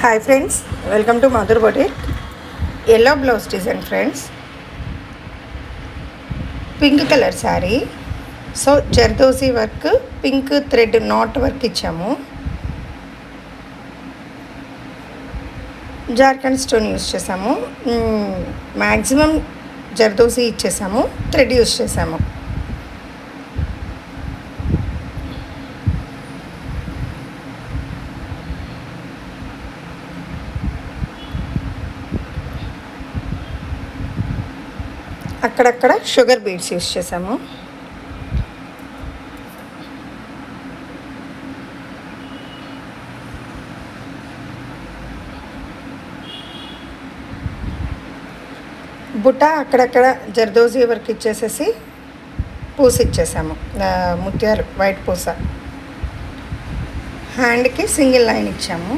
Hi friends, welcome to Madhur boutique. Yellow blouse design friends, pink colour sari. So zardozi work, pink thread knot work ఇచ్చాము. Jharkhand stone use చేసాము. Maximum zardozi ఇచ్చేసాము, thread use చేసాము. అక్కడక్కడ sugar beads use చేసాము. బుట్ట అక్కడక్కడ zardozi work ఇచ్చేసేసి పూస ఇచ్చేసాము, ముత్యాలు వైట్ పూస. హ్యాండ్కి సింగిల్ లైన్ ఇచ్చాము.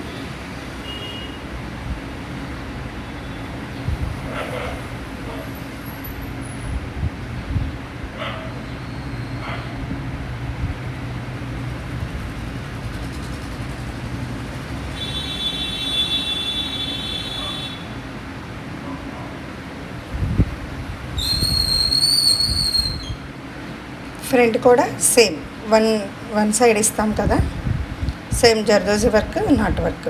ఫ్రంట్ కూడా సేమ్ వన్ సైడ్ ఇస్తాం కదా, same zardozi work, not work.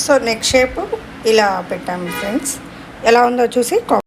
So neck shape ఇలా పెట్టాము ఫ్రెండ్స్. ఎలా ఉందో చూసి